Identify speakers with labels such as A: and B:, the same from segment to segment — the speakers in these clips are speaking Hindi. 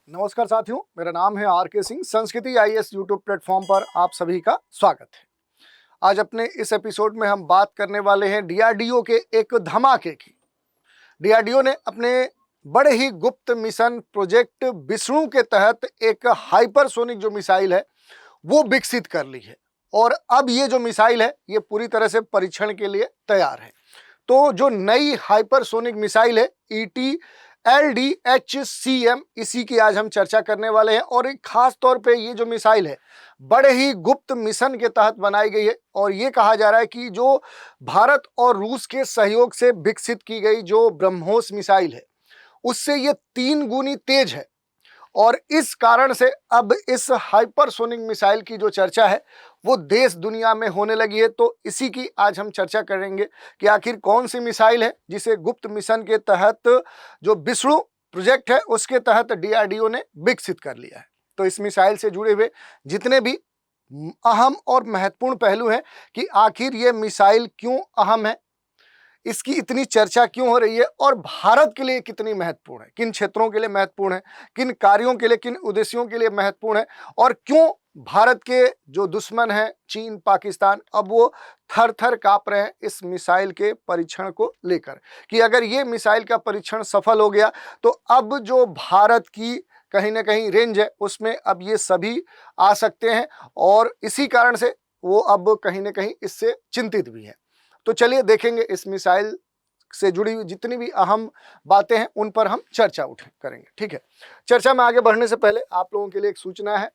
A: नमस्कार साथियों, मेरा नाम है आर.के. सिंह। संस्कृति आईएएस यूट्यूब प्लेटफॉर्म पर आप सभी का स्वागत है। आज अपने इस एपिसोड में हम बात करने वाले हैं डीआरडीओ के एक धमाके की। डीआरडीओ ने अपने बड़े ही गुप्त मिशन प्रोजेक्ट विष्णु के तहत एक हाइपरसोनिक जो मिसाइल है वो विकसित कर ली है और अब ये जो मिसाइल है ये पूरी तरह से परीक्षण के लिए तैयार है। तो जो नई हाइपरसोनिक मिसाइल है ET-LDHCM, इसी की आज हम चर्चा करने वाले हैं। और एक खास तौर पे ये जो मिसाइल है बड़े ही गुप्त मिशन के तहत बनाई गई है और ये कहा जा रहा है कि जो भारत और रूस के सहयोग से विकसित की गई जो ब्रह्मोस मिसाइल है उससे ये 3 गुनी तेज है और इस कारण से अब इस हाइपरसोनिक मिसाइल की जो चर्चा है वो देश दुनिया में होने लगी है। तो इसी की आज हम चर्चा करेंगे कि आखिर कौन सी मिसाइल है जिसे गुप्त मिशन के तहत जो विष्णु प्रोजेक्ट है उसके तहत डीआरडीओ ने विकसित कर लिया है। तो इस मिसाइल से जुड़े हुए जितने भी अहम और महत्वपूर्ण पहलू हैं कि आखिर ये मिसाइल क्यों अहम है, इसकी इतनी चर्चा क्यों हो रही है और भारत के लिए कितनी महत्वपूर्ण है, किन क्षेत्रों के लिए महत्वपूर्ण है, किन कार्यों के लिए, किन उद्देश्यों के लिए महत्वपूर्ण है और क्यों भारत के जो दुश्मन हैं चीन, पाकिस्तान, अब वो थर थर कांप रहे हैं इस मिसाइल के परीक्षण को लेकर कि अगर ये मिसाइल का परीक्षण सफल हो गया तो अब जो भारत की कहीं ना कहीं रेंज है उसमें अब ये सभी आ सकते हैं और इसी कारण से वो अब कहीं ना कहीं इससे चिंतित भी है। तो चलिए देखेंगे इस मिसाइल से जुड़ी हुई जितनी भी अहम बातें हैं उन पर हम चर्चा करेंगे। ठीक है, चर्चा में आगे बढ़ने से पहले आप लोगों के लिए एक सूचना है।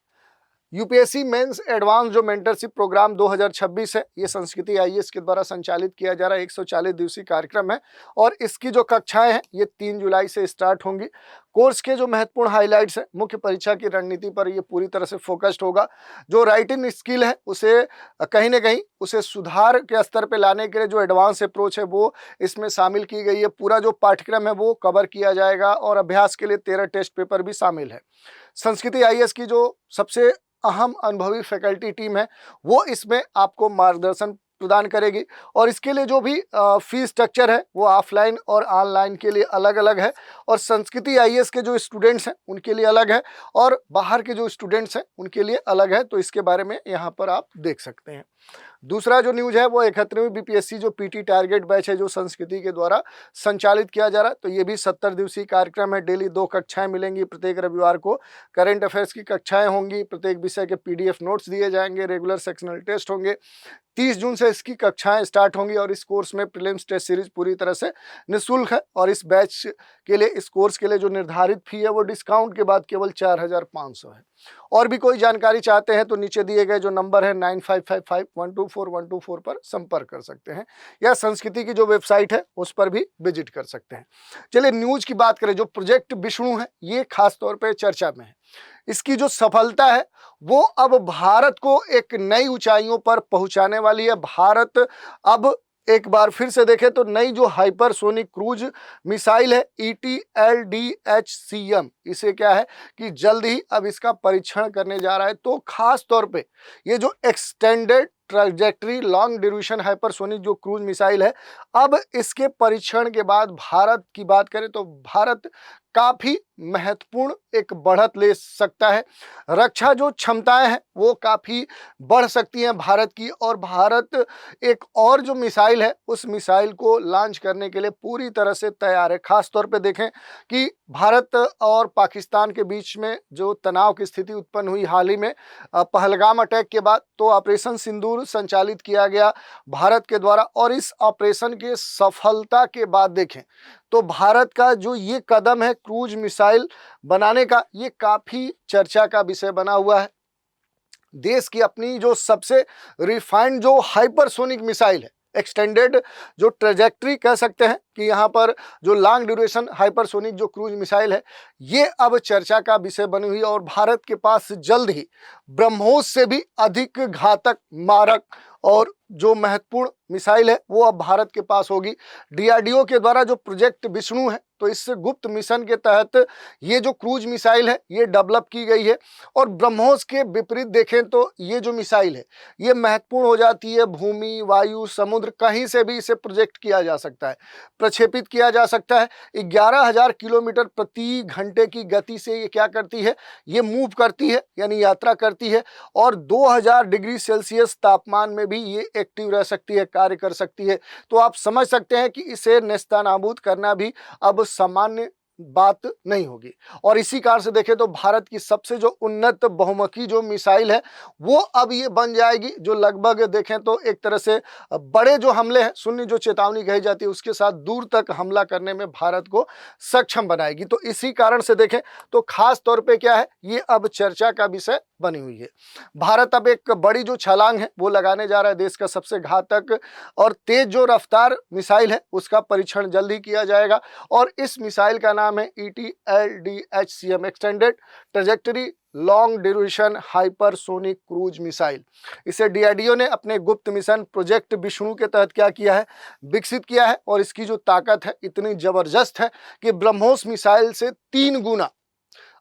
A: यूपीएससी मेंस एडवांस जो मेंटरशिप प्रोग्राम 2026 है ये संस्कृति आईएएस के द्वारा संचालित किया जा रहा है। 140 दिवसीय कार्यक्रम है और इसकी जो कक्षाएं हैं ये 3 जुलाई से स्टार्ट होंगी। कोर्स के जो महत्वपूर्ण हाइलाइट्स हैं, मुख्य परीक्षा की रणनीति पर ये पूरी तरह से फोकस्ड होगा। जो राइटिंग स्किल है उसे कहीं ना कहीं उसे सुधार के स्तर पर लाने के लिए जो एडवांस अप्रोच है वो इसमें शामिल की गई है। पूरा जो पाठ्यक्रम है वो कवर किया जाएगा और अभ्यास के लिए 13 टेस्ट पेपर भी शामिल है। संस्कृति आईएएस की जो सबसे अहम अनुभवी फैकल्टी टीम है वो इसमें आपको मार्गदर्शन प्रदान करेगी और इसके लिए जो भी फीस स्ट्रक्चर है वो ऑफलाइन और ऑनलाइन के लिए अलग अलग है और संस्कृति आईएएस के जो स्टूडेंट्स हैं उनके लिए अलग है और बाहर के जो स्टूडेंट्स हैं उनके लिए अलग है। तो इसके बारे में यहाँ पर आप देख सकते हैं। दूसरा जो न्यूज है वो 71वीं बीपीएससी जो पीटी टारगेट बैच है जो संस्कृति के द्वारा संचालित किया जा रहा है। तो ये भी 70 दिवसीय कार्यक्रम है। डेली 2 कक्षाएं मिलेंगी प्रत्येक रविवार को। करंट अफेयर्स की कक्षाएं होंगी, प्रत्येक विषय के पीडीएफ नोट्स दिए जाएंगे, रेगुलर सेक्शनल टेस्ट होंगे। 30 जून से इसकी कक्षाएं स्टार्ट होंगी और इस कोर्स में प्रीलिम्स टेस्ट सीरीज पूरी तरह से निःशुल्क है और इस बैच के लिए, इस कोर्स के लिए जो निर्धारित फी है वो डिस्काउंट के बाद केवल 4500 है। और भी कोई जानकारी चाहते हैं तो नीचे दिए गए जो नंबर है 9555124124 पर संपर्क कर सकते हैं या संस्कृति की जो वेबसाइट है उस पर भी विजिट कर सकते हैं। चलिए न्यूज की बात करें। जो प्रोजेक्ट विष्णु है ये खास तौर पे चर्चा में है। इसकी जो सफलता है वो अब भारत को एक नई ऊंचाइयों पर पहुंचाने वाली है। भारत अब एक बार फिर से देखें तो नई जो हाइपरसोनिक क्रूज मिसाइल है ET-LDHCM, इसे क्या है कि जल्द ही अब इसका परीक्षण करने जा रहा है। तो खास तौर पे ये जो extended trajectory long duration hypersonic जो क्रूज मिसाइल है अब इसके परीक्षण के बाद भारत की बात करें तो भारत काफी महत्वपूर्ण एक बढ़त ले सकता है। रक्षा जो क्षमताएं हैं वो काफी बढ़ सकती हैं भारत की और भारत एक और जो मिसाइल है उस मिसाइल को लॉन्च करने के लिए पूरी तरह से तैयार है। खास तौर पे देखें कि भारत और पाकिस्तान के बीच में जो तनाव की स्थिति उत्पन्न हुई हाल ही में पहलगाम अटैक के बाद, तो ऑपरेशन सिंदूर संचालित किया गया भारत के द्वारा और इस ऑपरेशन के सफलता के बाद देखें तो भारत का जो ये कदम है क्रूज मिसाइल बनाने का ये काफी चर्चा का विषय बना हुआ है। देश की अपनी जो सबसे रिफाइंड जो हाइपरसोनिक मिसाइल है, एक्सटेंडेड जो ट्रेजेक्ट्री कह सकते हैं कि यहाँ पर जो लॉन्ग ड्यूरेशन हाइपरसोनिक जो क्रूज मिसाइल है ये अब चर्चा का विषय बनी हुई है और भारत के पास जल्द ही ब्रह्मोस से भी अधिक घातक, मारक और जो महत्वपूर्ण मिसाइल है वो अब भारत के पास होगी। डीआरडीओ के द्वारा जो प्रोजेक्ट विष्णु है तो इस गुप्त मिशन के तहत ये जो क्रूज मिसाइल है ये डेवलप की गई है। और ब्रह्मोस के विपरीत देखें तो ये जो मिसाइल है ये महत्वपूर्ण हो जाती है। भूमि, वायु, समुद्र कहीं से भी इसे प्रोजेक्ट किया जा सकता है, प्रक्षेपित किया जा सकता है। 11,000 किलोमीटर प्रति घंटे की गति से ये क्या करती है, ये मूव करती है यानी यात्रा करती है। और 2000 डिग्री सेल्सियस तापमान में भी ये एक्टिव रह सकती है, कार्य कर सकती है। तो आप समझ सकते हैं कि इसे नेस्तनाबूद करना भी अब सामान्य बात नहीं होगी। और इसी कारण से देखें तो भारत की सबसे जो उन्नत बहुमुखी जो मिसाइल है वो अब ये बन जाएगी, जो लगभग देखें तो एक तरह से बड़े जो हमले हैं, शून्य जो चेतावनी कही जाती है उसके साथ दूर तक हमला करने में भारत को सक्षम बनाएगी। तो इसी कारण से देखें तो खास तौर पे क्या है, ये अब चर्चा का विषय बनी हुई है। भारत अब एक बड़ी जो छलांग है वो लगाने जा रहा है। देश का सबसे घातक और तेज जो रफ्तार मिसाइल है उसका परीक्षण जल्द ही किया जाएगा। और इस मिसाइल का नाम है ETLDHCM, extended trajectory long duration hypersonic cruise missile. इसे DRDO ने अपने गुप्त मिशन प्रोजेक्ट विष्णु के तहत क्या किया है, विकसित किया है। और इसकी जो ताकत है इतनी जबरदस्त है कि ब्रह्मोस मिसाइल से 3 गुना,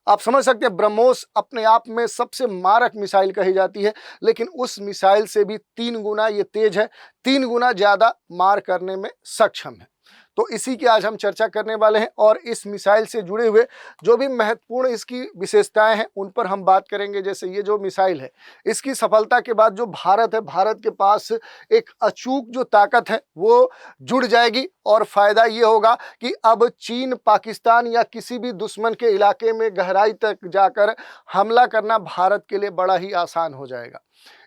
A: आप समझ सकते हैं, ब्रह्मोस अपने आप में सबसे मारक मिसाइल कही जाती है, लेकिन उस मिसाइल से भी 3 गुना ये तेज है, 3 गुना ज्यादा मार करने में सक्षम है। तो इसी की आज हम चर्चा करने वाले हैं। और इस मिसाइल से जुड़े हुए जो भी महत्वपूर्ण इसकी विशेषताएं हैं उन पर हम बात करेंगे। जैसे ये जो मिसाइल है इसकी सफलता के बाद जो भारत है, भारत के पास एक अचूक जो ताकत है वो जुड़ जाएगी। और फायदा ये होगा कि अब चीन, पाकिस्तान या किसी भी दुश्मन के इलाके में गहराई तक जाकर हमला करना भारत के लिए बड़ा ही आसान हो जाएगा।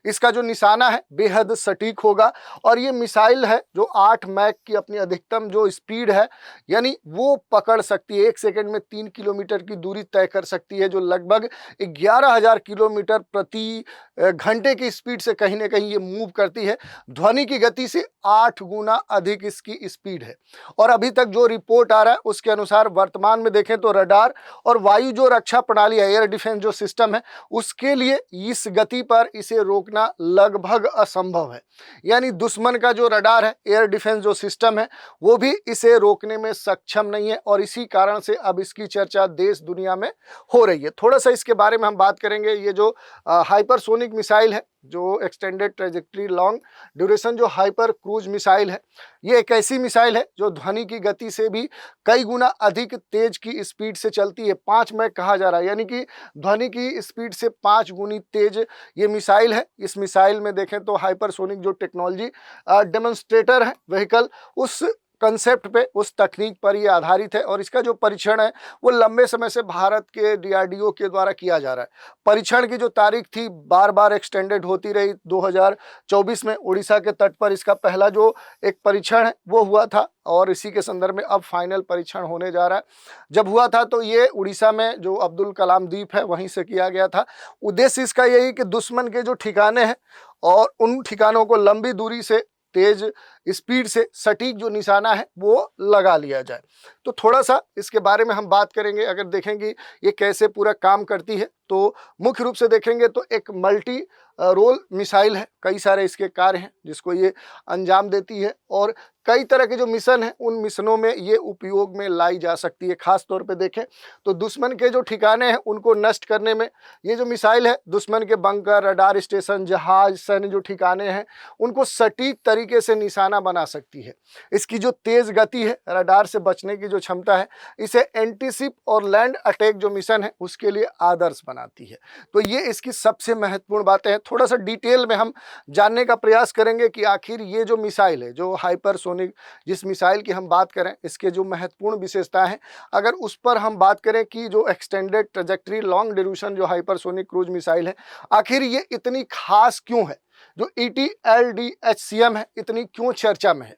A: इसका जो निशाना है बेहद सटीक होगा। और ये मिसाइल है जो 8 मैक की अपनी अधिकतम जो स्पीड है यानी वो पकड़ सकती है, 1 सेकंड में 3 किलोमीटर की दूरी तय कर सकती है, जो लगभग 11,000 किलोमीटर प्रति घंटे की स्पीड से कहीं ना कहीं ये मूव करती है। ध्वनि की गति से 8 गुना अधिक इसकी स्पीड है। और अभी तक जो रिपोर्ट आ रहा है उसके अनुसार वर्तमान में देखें तो रडार और वायु जो रक्षा प्रणाली है, एयर डिफेंस जो सिस्टम है, उसके लिए इस गति पर इसे रोकना लगभग असंभव है। यानी दुश्मन का जो रडार है, एयर डिफेंस जो सिस्टम है, वो भी इसे रोकने में सक्षम नहीं है। और इसी कारण से अब इसकी चर्चा देश दुनिया में हो रही है। थोड़ा सा इसके बारे में हम बात करेंगे। ये जो हाइपरसोनिक मिसाइल है, जो एक्सटेंडेड ट्रेजेक्टरी लॉन्ग ड्यूरेशन जो हाइपर क्रूज मिसाइल है, ये एक ऐसी मिसाइल है जो ध्वनि की गति से भी कई गुना अधिक तेज की स्पीड से चलती है। 5 मैक कहा जा रहा है, यानी कि ध्वनि की स्पीड से 5 गुनी तेज ये मिसाइल है। इस मिसाइल में देखें तो हाइपरसोनिक जो टेक्नोलॉजी डेमोन्स्ट्रेटर है व्हीकल, उस कंसेप्ट पे, उस तकनीक पर ये आधारित है। और इसका जो परीक्षण है वो लंबे समय से भारत के DRDO के द्वारा किया जा रहा है। परीक्षण की जो तारीख थी बार बार एक्सटेंडेड होती रही। 2024 में उड़ीसा के तट पर इसका पहला जो एक परीक्षण है वो हुआ था। और इसी के संदर्भ में अब फाइनल परीक्षण होने जा रहा है। जब हुआ था तो ये उड़ीसा में जो अब्दुल कलाम द्वीप है वहीं से किया गया था। उद्देश्य इसका यही कि दुश्मन के जो ठिकाने हैं और उन ठिकानों को लंबी दूरी से, तेज स्पीड से सटीक जो निशाना है वो लगा लिया जाए। तो थोड़ा सा इसके बारे में हम बात करेंगे। अगर देखेंगे ये कैसे पूरा काम करती है तो मुख्य रूप से देखेंगे तो एक मल्टी रोल मिसाइल है। कई सारे इसके कार्य हैं जिसको ये अंजाम देती है। और कई तरह के जो मिशन हैं उन मिशनों में ये उपयोग में लाई जा सकती है। खास तौर पे देखें तो दुश्मन के जो ठिकाने हैं उनको नष्ट करने में ये जो मिसाइल है दुश्मन के बंकर, रडार स्टेशन, जहाज, सैन्य जो ठिकाने हैं उनको सटीक तरीके से निशाना बना सकती है। इसकी जो तेज गति है, रडार से बचने की जो क्षमता है, इसे एंटीशिप और लैंड अटैक जो मिशन है उसके लिए आदर्श बनाती है। तो ये इसकी सबसे महत्वपूर्ण बातें हैं। थोड़ा सा डिटेल में हम जानने का प्रयास करेंगे कि आखिर ये जो मिसाइल है, जो हाइपरसोनिक जिस मिसाइल की हम बात करें, इसके जो महत्वपूर्ण विशेषताएं हैं, अगर उस पर हम बात करें कि जो एक्सटेंडेड ट्रेजेक्टरी लॉन्ग ड्यूरेशन जो हाइपरसोनिक क्रूज मिसाइल है, आखिर ये इतनी खास क्यों है, जो ETLDHCM है इतनी क्यों चर्चा में है।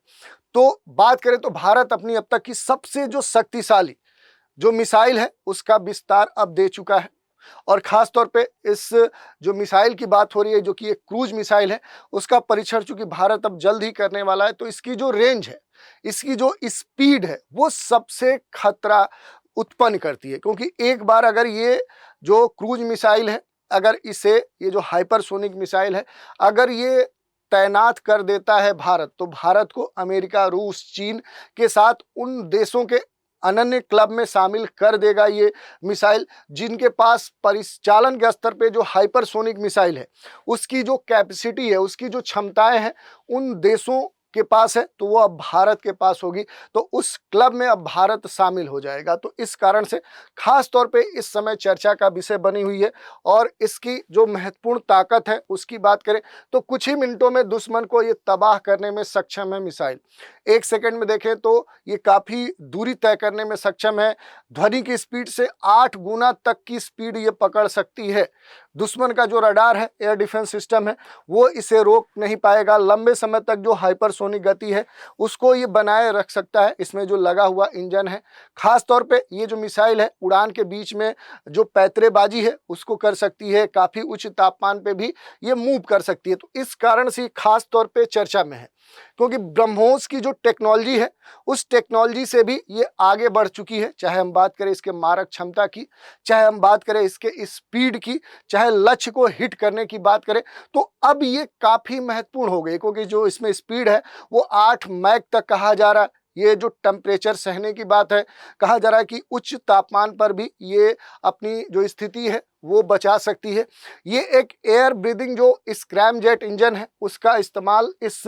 A: तो बात करें तो भारत अपनी अब तक की सबसे जो शक्तिशाली जो मिसाइल है उसका विस्तार अब दे चुका है। और खास तौर पे इस जो मिसाइल की बात हो रही है जो कि एक क्रूज मिसाइल है, उसका परीक्षण चूंकि भारत अब जल्द ही करने वाला है, तो इसकी जो रेंज है, इसकी जो स्पीड है वो सबसे खतरा उत्पन्न करती है। क्योंकि एक बार अगर ये जो क्रूज मिसाइल है, अगर इसे, ये जो हाइपरसोनिक मिसाइल है, अगर ये तैनात कर देता है भारत, तो भारत को अमेरिका, रूस, चीन के साथ उन देशों के अनन्य क्लब में शामिल कर देगा ये मिसाइल, जिनके पास परिचालन के स्तर पे जो हाइपरसोनिक मिसाइल है उसकी जो कैपेसिटी है, उसकी जो क्षमताएं हैं उन देशों के पास है, तो वो अब भारत के पास होगी। तो उस क्लब में अब भारत शामिल हो जाएगा। तो इस कारण से खास तौर पे इस समय चर्चा का विषय बनी हुई है। और इसकी जो महत्वपूर्ण ताकत है उसकी बात करें तो कुछ ही मिनटों में दुश्मन को ये तबाह करने में सक्षम है मिसाइल। 1 सेकंड में देखें तो ये काफ़ी दूरी तय करने में सक्षम है। ध्वनि की स्पीड से 8 गुना तक की स्पीड ये पकड़ सकती है। दुश्मन का जो रडार है, एयर डिफेंस सिस्टम है, वो इसे रोक नहीं पाएगा। लंबे समय तक जो हाइपरसोनिक गति है उसको ये बनाए रख सकता है। इसमें जो लगा हुआ इंजन है, खास तौर पे ये जो मिसाइल है उड़ान के बीच में जो पैतरेबाजी है उसको कर सकती है। काफ़ी उच्च तापमान पे भी ये मूव कर सकती है। तो इस कारण से खास तौर पे चर्चा में है, क्योंकि ब्रह्मोस की जो टेक्नोलॉजी है उस टेक्नोलॉजी से भी ये आगे बढ़ चुकी है। चाहे हम बात करें इसके मारक क्षमता की, चाहे हम बात करें इसके स्पीड की, चाहे लक्ष्य को हिट करने की बात करें, तो अब ये काफ़ी महत्वपूर्ण हो गई, क्योंकि जो इसमें स्पीड है वो 8 मैक तक कहा जा रहा है। ये जो टेम्परेचर सहने की बात है, कहा जा रहा है कि उच्च तापमान पर भी ये अपनी जो स्थिति है वो बचा सकती है। ये एक एयर ब्रीदिंग जो स्क्रैम जेट इंजन है उसका इस्तेमाल इस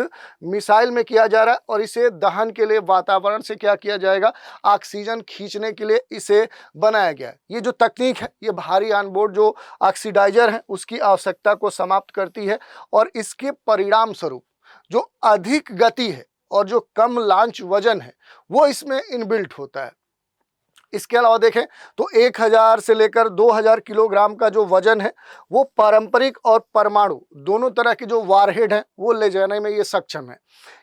A: मिसाइल में किया जा रहा है, और इसे दहन के लिए वातावरण से क्या किया जाएगा, ऑक्सीजन खींचने के लिए इसे बनाया गया है। ये जो तकनीक है ये भारी ऑनबोर्ड जो ऑक्सीडाइजर है उसकी आवश्यकता को समाप्त करती है, और इसके परिणाम स्वरूप जो अधिक गति है और जो कम लॉन्च वजन है वो इसमें इनबिल्ट होता है। इसके अलावा देखें तो 1000 से लेकर 2000 किलोग्राम का जो वजन है वो पारंपरिक और परमाणु दोनों तरह के जो वारहेड हैं वो ले जाने में ये सक्षम है।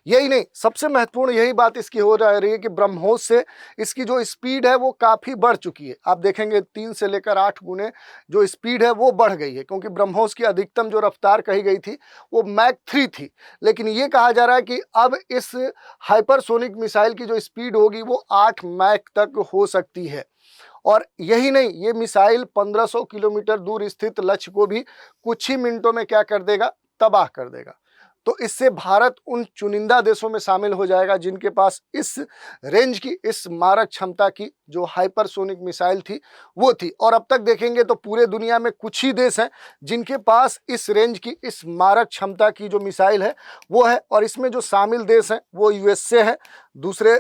A: यही नहीं, सबसे महत्वपूर्ण यही बात इसकी हो रही है कि ब्रह्मोस से इसकी जो स्पीड है वो काफ़ी बढ़ चुकी है। आप देखेंगे 3 से लेकर 8 गुने जो स्पीड है वो बढ़ गई है, क्योंकि ब्रह्मोस की अधिकतम जो रफ्तार कही गई थी वो मैक 3 थी, लेकिन ये कहा जा रहा है कि अब इस हाइपरसोनिक मिसाइल की जो स्पीड होगी वो 8 मैक तक हो सकती है। और यही नहीं, ये मिसाइल 1500 किलोमीटर दूर स्थित लक्ष्य को भी कुछ ही मिनटों में क्या कर देगा, तबाह कर देगा। तो इससे भारत उन चुनिंदा देशों में शामिल हो जाएगा जिनके पास इस रेंज की, इस मारक क्षमता की जो हाइपरसोनिक मिसाइल थी वो थी। और अब तक देखेंगे तो पूरे दुनिया में कुछ ही देश हैं जिनके पास इस रेंज की, इस मारक क्षमता की जो मिसाइल है वो है। और इसमें जो शामिल देश हैं वो यूएसए है, दूसरे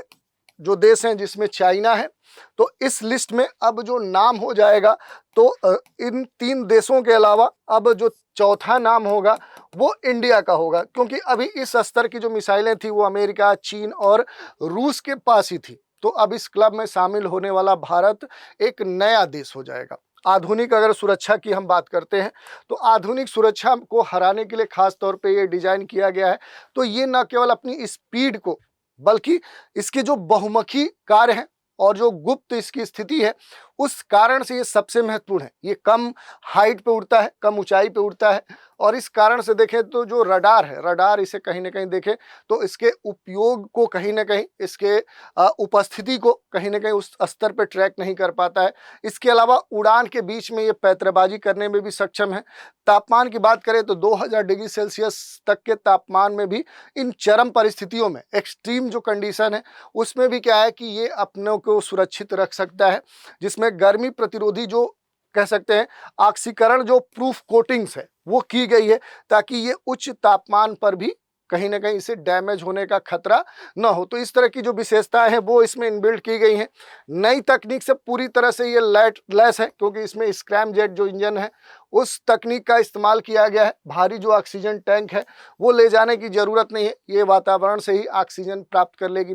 A: जो देश हैं जिसमें चाइना है। तो इस लिस्ट में अब जो नाम हो जाएगा तो इन 3 देशों के अलावा अब जो चौथा नाम होगा वो इंडिया का होगा, क्योंकि अभी इस स्तर की जो मिसाइलें थी वो अमेरिका, चीन और रूस के पास ही थी। तो अब इस क्लब में शामिल होने वाला भारत एक नया देश हो जाएगा। आधुनिक अगर सुरक्षा की हम बात करते हैं तो आधुनिक सुरक्षा को हराने के लिए खास तौर पे ये डिजाइन किया गया है। तो ये न केवल अपनी स्पीड को, बल्कि इसके जो बहुमुखी कार्य हैं और जो गुप्त इसकी स्थिति है उस कारण से ये सबसे महत्वपूर्ण है। ये कम हाइट पे उड़ता है, कम ऊंचाई पे उड़ता है, और इस कारण से देखें तो जो रडार है, रडार इसे कहीं ना कहीं देखें तो इसके उपयोग को कहीं ना कहीं, इसके उपस्थिति को कहीं ना कहीं उस स्तर पे ट्रैक नहीं कर पाता है। इसके अलावा उड़ान के बीच में ये पैतरेबाजी करने में भी सक्षम है। तापमान की बात करें तो 2000 डिग्री सेल्सियस तक के तापमान में भी, इन चरम परिस्थितियों में, एक्सट्रीम जो कंडीशन है उसमें भी क्या है कि ये अपनों को सुरक्षित रख सकता है, जिसमें गर्मी प्रतिरोधी जो कह सकते हैं ऑक्सीकरण जो प्रूफ कोटिंग्स है वो की गई है, ताकि ये उच्च तापमान पर भी कहीं ना कहीं इसे डैमेज होने का खतरा न हो। तो इस तरह की जो विशेषताएं हैं वो इसमें इनबिल्ट की गई हैं। नई तकनीक से पूरी तरह से ये लैस है, क्योंकि इसमें स्क्रैम जेट जो इंजन है उस तकनीक का इस्तेमाल किया गया है। भारी जो ऑक्सीजन टैंक है वो ले जाने की ज़रूरत नहीं है, ये वातावरण से ही ऑक्सीजन प्राप्त कर लेगी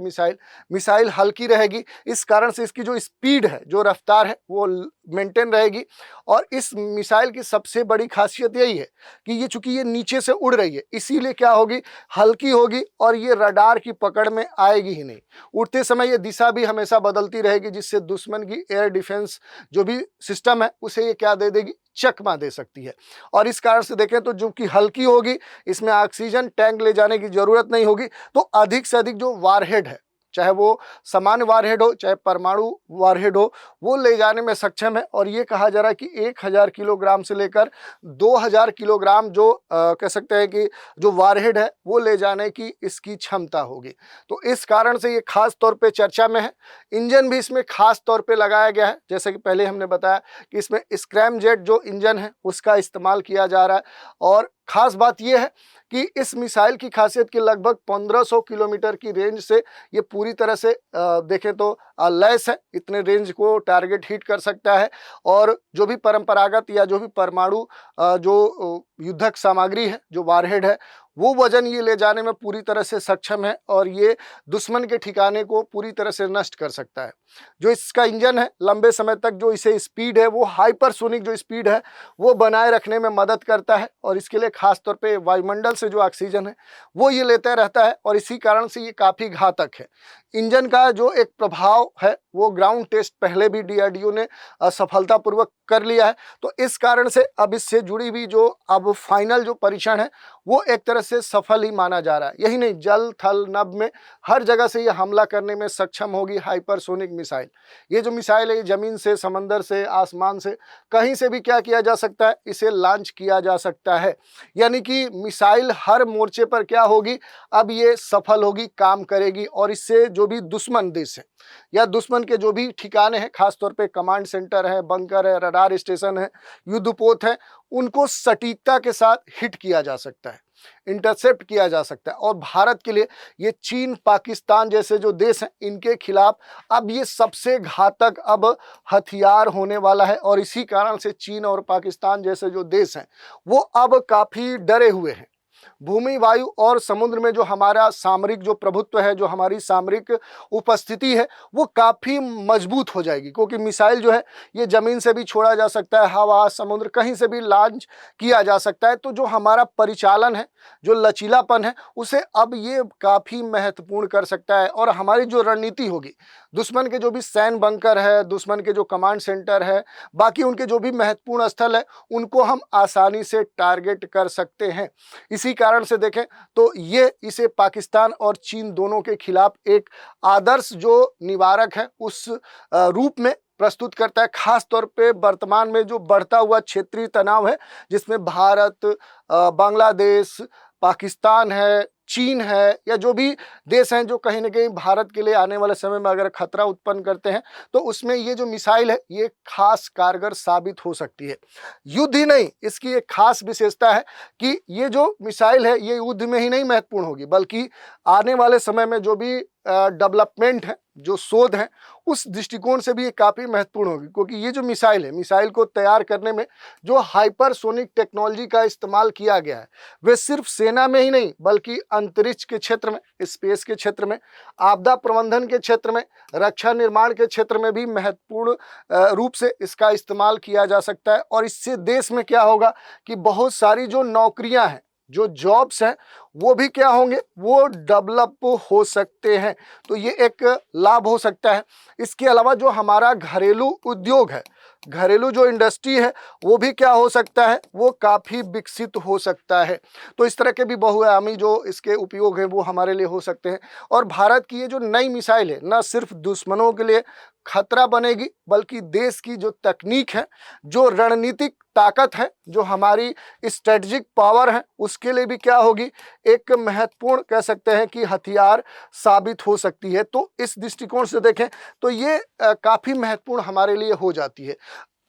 A: मिसाइल हल्की रहेगी। इस कारण से इसकी जो स्पीड है, जो रफ्तार है वो मेंटेन रहेगी। और इस मिसाइल की सबसे बड़ी खासियत यही है कि ये चूंकि ये नीचे से उड़ रही है इसीलिए क्या होगी, हल्की होगी, और ये रडार की पकड़ में आएगी ही नहीं। उड़ते समय ये दिशा भी हमेशा बदलती रहेगी, जिससे दुश्मन की एयर डिफेंस जो भी सिस्टम है उसे ये क्या दे देगी, चकमा दे सकती है। और इस कारण से देखें तो जो कि हल्की होगी, इसमें ऑक्सीजन टैंक ले जाने की जरूरत नहीं होगी। तो अधिक से अधिक जो वारहेड है चाहे वो सामान्य वारहेड हो चाहे परमाणु वारहेड हो, वो ले जाने में सक्षम है। और ये कहा जा रहा है कि 1000 किलोग्राम से लेकर 2000 किलोग्राम जो कह सकते हैं कि जो वारहेड है वो ले जाने की इसकी क्षमता होगी। तो इस कारण से ये खास तौर पे चर्चा में है। इंजन भी इसमें खास तौर पे लगाया गया है, जैसे कि पहले हमने बताया कि इसमें स्क्रैमजेट जो इंजन है उसका इस्तेमाल किया जा रहा है। और खास बात यह है कि इस मिसाइल की खासियत कि लगभग 1500 किलोमीटर की रेंज से ये पूरी तरह से देखें तो लैस है, इतने रेंज को टारगेट हिट कर सकता है। और जो भी परंपरागत या जो भी परमाणु जो युद्धक सामग्री है, जो वारहेड है, वो वजन ये ले जाने में पूरी तरह से सक्षम है और ये दुश्मन के ठिकाने को पूरी तरह से नष्ट कर सकता है। जो इसका इंजन है लंबे समय तक जो इसे स्पीड है वो हाइपरसोनिक जो स्पीड है वो बनाए रखने में मदद करता है। और इसके लिए खास तौर पे वायुमंडल से जो ऑक्सीजन है वो ये लेता रहता है और इसी कारण से ये काफ़ी घातक है। इंजन का जो एक प्रभाव है वो ग्राउंड टेस्ट पहले भी DRDO ने सफलतापूर्वक कर लिया है। तो इस कारण से अब इससे जुड़ी हुई जो अब फाइनल जो परीक्षण है वो एक तरह से सफल ही माना जा रहा है। यही नहीं, जल थल नभ में हर जगह से ये हमला करने में सक्षम होगी हाइपरसोनिक मिसाइल। ये जो मिसाइल है ये जमीन से, समंदर से, आसमान से, कहीं से भी क्या किया जा सकता है, इसे लॉन्च किया जा सकता है। यानी कि मिसाइल हर मोर्चे पर क्या होगी, अब ये सफल होगी, काम करेगी। और इससे जो भी दुश्मन देश है या दुश्मन के जो भी ठिकाने हैं, खासतौर पे कमांड सेंटर है, बंकर है, रडार स्टेशन है, युद्धपोत है, उनको सटीकता के साथ हिट किया जा सकता है, इंटरसेप्ट किया जा सकता है। और भारत के लिए ये चीन, पाकिस्तान जैसे जो देश हैं इनके खिलाफ अब ये सबसे घातक अब हथियार होने वाला है। और इसी कारण से चीन और पाकिस्तान जैसे जो देश हैं वो अब काफ़ी डरे हुए हैं। भूमि, वायु और समुद्र में जो हमारा सामरिक जो प्रभुत्व है, जो हमारी सामरिक उपस्थिति है वो काफ़ी मजबूत हो जाएगी, क्योंकि मिसाइल जो है ये ज़मीन से भी छोड़ा जा सकता है, हवा, समुद्र, कहीं से भी लॉन्च किया जा सकता है। तो जो हमारा परिचालन है, जो लचीलापन है, उसे अब ये काफ़ी महत्वपूर्ण कर सकता है। और हमारी जो रणनीति होगी, दुश्मन के जो भी सैन्य बंकर है, दुश्मन के जो कमांड सेंटर है, बाकी उनके जो भी महत्वपूर्ण स्थल है, उनको हम आसानी से टारगेट कर सकते हैं। इसी कारण से देखें तो ये इसे पाकिस्तान और चीन दोनों के खिलाफ एक आदर्श जो निवारक है उस रूप में प्रस्तुत करता है। खास तौर पे वर्तमान में जो बढ़ता हुआ क्षेत्रीय तनाव है, जिसमें भारत, बांग्लादेश, पाकिस्तान है, चीन है, या जो भी देश हैं जो कहीं ना कहीं भारत के लिए आने वाले समय में अगर खतरा उत्पन्न करते हैं, तो उसमें ये जो मिसाइल है ये खास कारगर साबित हो सकती है। युद्ध ही नहीं, इसकी एक खास विशेषता है कि ये जो मिसाइल है ये युद्ध में ही नहीं महत्वपूर्ण होगी, बल्कि आने वाले समय में जो भी डेवलपमेंट है, जो शोध है, उस दृष्टिकोण से भी ये काफ़ी महत्वपूर्ण होगी। क्योंकि ये जो मिसाइल है, मिसाइल को तैयार करने में जो हाइपरसोनिक टेक्नोलॉजी का इस्तेमाल किया गया है, वे सिर्फ सेना में ही नहीं बल्कि अंतरिक्ष के क्षेत्र में, स्पेस के क्षेत्र में, आपदा प्रबंधन के क्षेत्र में, रक्षा निर्माण के क्षेत्र में भी महत्वपूर्ण रूप से इसका इस्तेमाल किया जा सकता है। और इससे देश में क्या होगा कि बहुत सारी जो नौकरियां हैं, जो जॉब्स हैं, वो भी क्या होंगे, वो डेवलप हो सकते हैं। तो ये एक लाभ हो सकता है। इसके अलावा जो हमारा घरेलू उद्योग है, घरेलू जो इंडस्ट्री है, वो भी क्या हो सकता है, वो काफ़ी विकसित हो सकता है। तो इस तरह के भी बहुआयामी जो इसके उपयोग हैं वो हमारे लिए हो सकते हैं। और भारत की ये जो नई मिसाइल है न सिर्फ दुश्मनों के लिए खतरा बनेगी, बल्कि देश की जो तकनीक है, जो रणनीतिक ताकत है, जो हमारी स्ट्रेटजिक पावर है, उसके लिए भी क्या होगी, एक महत्वपूर्ण कह सकते हैं कि हथियार साबित हो सकती है। तो इस दृष्टिकोण से देखें तो ये काफ़ी महत्वपूर्ण हमारे लिए हो जाती है।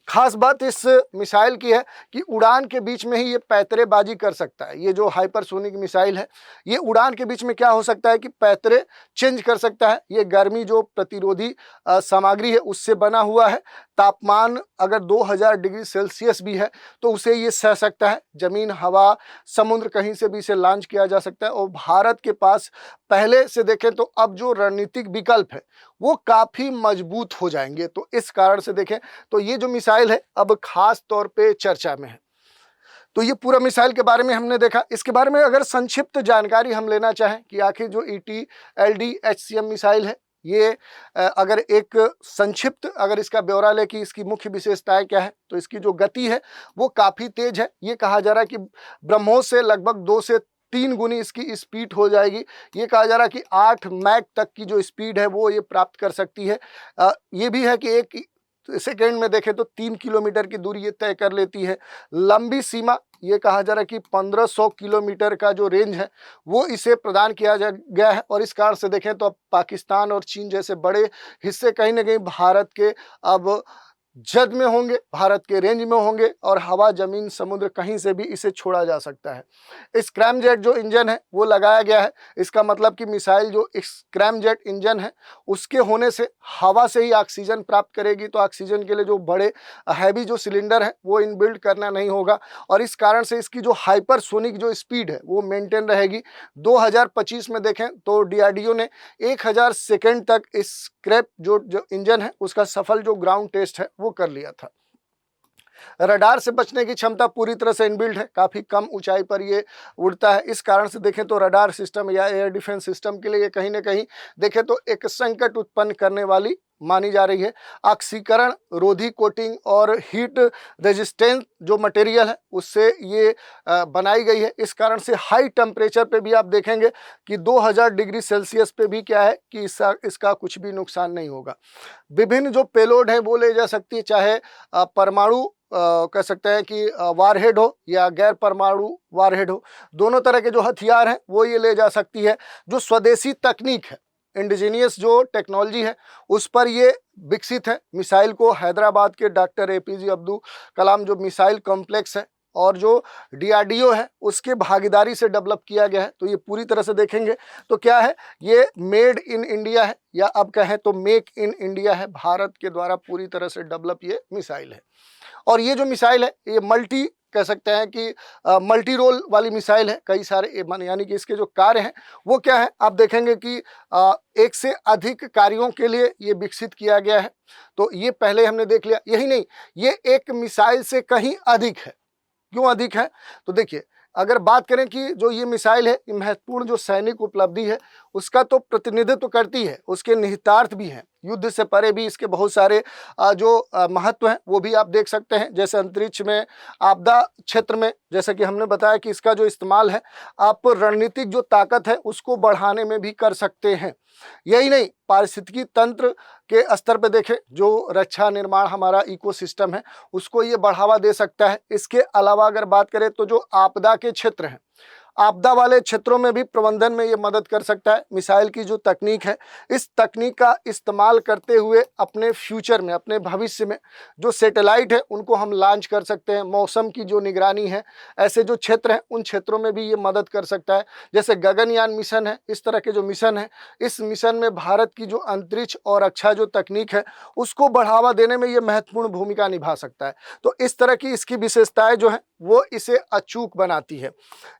A: खास बात इस मिसाइल की है कि उड़ान के बीच में ही ये पैतरेबाजी कर सकता है। ये जो हाइपरसोनिक मिसाइल है ये उड़ान के बीच में क्या हो सकता है कि पैतरे चेंज कर सकता है। ये गर्मी जो प्रतिरोधी सामग्री है उससे बना हुआ है। तापमान अगर 2000 डिग्री सेल्सियस भी है तो उसे ये सह सकता है। जमीन, हवा, समुद्र, कहीं से भी इसे लॉन्च किया जा सकता है। और भारत के पास पहले से देखें तो अब जो रणनीतिक विकल्प है वो काफ़ी मजबूत हो जाएंगे। तो इस कारण से देखें तो ये जो मिसाइल है अब खास तौर पे चर्चा में है। तो ये पूरा मिसाइल के बारे में हमने देखा। इसके बारे में अगर संक्षिप्त जानकारी हम लेना चाहें कि आखिर जो ET-LD HCM मिसाइल है ये अगर एक संक्षिप्त अगर इसका ब्यौरा ले कि इसकी मुख्य विशेषताएं क्या है, तो इसकी जो गति है वो काफ़ी तेज है। ये कहा जा रहा है कि ब्रह्मोस से लगभग 2 से 3 गुनी इसकी स्पीड हो जाएगी। ये कहा जा रहा है कि 8 मैक तक की जो स्पीड है वो ये प्राप्त कर सकती है। ये भी है कि 1 सेकेंड में देखें तो 3 किलोमीटर की दूरी ये तय कर लेती है। लंबी सीमा ये कहा जा रहा है कि 1500 किलोमीटर का जो रेंज है वो इसे प्रदान किया गया है, और इस कारण से देखें तो अब पाकिस्तान और चीन जैसे बड़े हिस्से कहीं ना कहीं भारत के अब जद में होंगे, भारत के रेंज में होंगे, और हवा, जमीन, समुद्र कहीं से भी इसे छोड़ा जा सकता है। स्क्रैमजेट जो इंजन है वो लगाया गया है। इसका मतलब कि मिसाइल जो स्क्रैमजेट इंजन है उसके होने से हवा से ही ऑक्सीजन प्राप्त करेगी, तो ऑक्सीजन के लिए जो बड़े हैवी जो सिलेंडर है वो इनबिल्ट करना नहीं होगा, और इस कारण से इसकी जो हाइपरसोनिक जो स्पीड है वो मेंटेन रहेगी। 2025 में देखें तो डीआरडीओ ने 1000 सेकेंड तक इस स्क्रैप जो इंजन है उसका सफल जो ग्राउंड टेस्ट है वो कर लिया था। रडार से बचने की क्षमता पूरी तरह से इनबिल्ट है, काफ़ी कम ऊंचाई पर ये उड़ता है। इस कारण से देखें तो रडार सिस्टम या एयर डिफेंस सिस्टम के लिए कहीं ना कहीं देखें तो एक संकट उत्पन्न करने वाली मानी जा रही है। ऑक्सीकरण रोधी कोटिंग और हीट रेजिस्टेंट जो मटेरियल है उससे ये बनाई गई है। इस कारण से हाई टेम्परेचर पे भी आप देखेंगे कि 2000 डिग्री सेल्सियस पे भी क्या है कि इसका कुछ भी नुकसान नहीं होगा। विभिन्न जो पेलोड है वो ले जा सकती है, चाहे परमाणु कह सकते हैं कि वारहेड हो या गैर परमाणु वारहेड हो, दोनों तरह के जो हथियार हैं वो ये ले जा सकती है। जो स्वदेशी तकनीक है, इंडिजीनियस जो टेक्नोलॉजी है उस पर ये विकसित है। मिसाइल को हैदराबाद के डॉक्टर एपीजे अब्दुल कलाम जो मिसाइल कॉम्प्लेक्स है और जो डीआरडीओ है उसके भागीदारी से डेवलप किया गया है। तो ये पूरी तरह से देखेंगे तो क्या है, ये मेड इन इंडिया है, या अब कहें तो मेक इन इंडिया है। भारत के द्वारा पूरी तरह से डेवलप ये मिसाइल है, और ये जो मिसाइल है ये मल्टी कह सकते हैं कि मल्टी रोल वाली मिसाइल है। कई सारे यानी कि इसके जो कार्य हैं वो क्या है, आप देखेंगे कि एक से अधिक कार्यों के लिए ये विकसित किया गया है। तो ये पहले हमने देख लिया। यही नहीं, ये एक मिसाइल से कहीं अधिक है। क्यों अधिक है, तो देखिए अगर बात करें कि जो ये मिसाइल है ये महत्वपूर्ण जो सैनिक उपलब्धि है उसका तो प्रतिनिधित्व करती है, उसके निहितार्थ भी हैं, युद्ध से परे भी इसके बहुत सारे जो महत्व हैं वो भी आप देख सकते हैं। जैसे अंतरिक्ष में, आपदा क्षेत्र में, जैसा कि हमने बताया कि इसका जो इस्तेमाल है आप रणनीतिक जो ताकत है उसको बढ़ाने में भी कर सकते हैं। यही नहीं, पारिस्थितिकी तंत्र के स्तर पे देखें, जो रक्षा निर्माण हमारा इकोसिस्टम है उसको ये बढ़ावा दे सकता है। इसके अलावा अगर बात करें तो जो आपदा के क्षेत्र हैं, आपदा वाले क्षेत्रों में भी प्रबंधन में ये मदद कर सकता है। मिसाइल की जो तकनीक है, इस तकनीक का इस्तेमाल करते हुए अपने फ्यूचर में, अपने भविष्य में जो सैटेलाइट है उनको हम लॉन्च कर सकते हैं। मौसम की जो निगरानी है, ऐसे जो क्षेत्र हैं उन क्षेत्रों में भी ये मदद कर सकता है। जैसे गगनयान मिशन है, इस तरह के जो मिशन है, इस मिशन में भारत की जो अंतरिक्ष और रक्षा जो तकनीक है उसको बढ़ावा देने में ये महत्वपूर्ण भूमिका निभा सकता है। तो इस तरह की इसकी विशेषताएं जो हैं वो इसे अचूक बनाती है।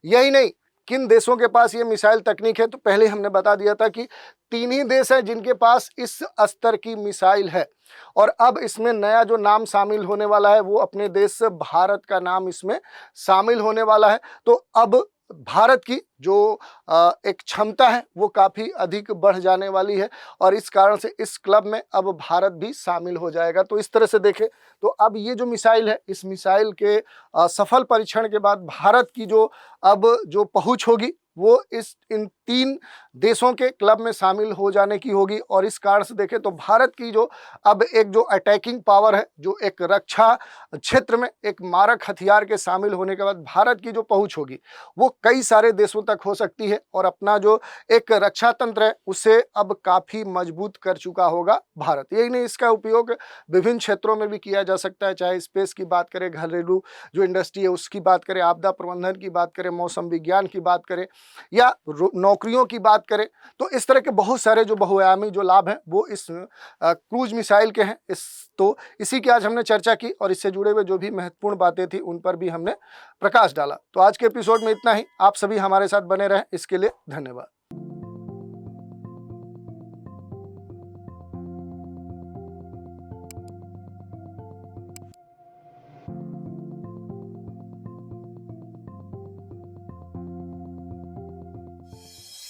A: यही नहीं, किन देशों के पास ये मिसाइल तकनीक है, तो पहले हमने बता दिया था कि 3 ही देश हैं जिनके पास इस स्तर की मिसाइल है, और अब इसमें नया जो नाम शामिल होने वाला है वो अपने देश से भारत का नाम इसमें शामिल होने वाला है। तो अब भारत की जो एक क्षमता है वो काफ़ी अधिक बढ़ जाने वाली है, और इस कारण से इस क्लब में अब भारत भी शामिल हो जाएगा। तो इस तरह से देखें तो अब ये जो मिसाइल है, इस मिसाइल के सफल परीक्षण के बाद भारत की जो अब जो पहुंच होगी वो इन 3 देशों के क्लब में शामिल हो जाने की होगी। और इस कारण से देखें तो भारत की जो अब एक जो अटैकिंग पावर है, जो एक रक्षा क्षेत्र में एक मारक हथियार के शामिल होने के बाद भारत की जो पहुंच होगी वो कई सारे देशों तक हो सकती है, और अपना जो एक रक्षा तंत्र है उसे अब काफ़ी मजबूत कर चुका होगा भारत। यही नहीं, इसका उपयोग विभिन्न क्षेत्रों में भी किया जा सकता है, चाहे स्पेस की बात करें, घरेलू जो इंडस्ट्री है उसकी बात करें, आपदा प्रबंधन की बात करें, मौसम विज्ञान की बात करें, या नौकरियों की बात करें। तो इस तरह के बहुत सारे जो बहुआयामी जो लाभ हैं वो इस क्रूज मिसाइल के हैं। तो इसी की आज हमने चर्चा की, और इससे जुड़े हुए जो भी महत्वपूर्ण बातें थी उन पर भी हमने प्रकाश डाला। तो आज के एपिसोड में इतना ही। आप सभी हमारे साथ बने रहें, इसके लिए धन्यवाद।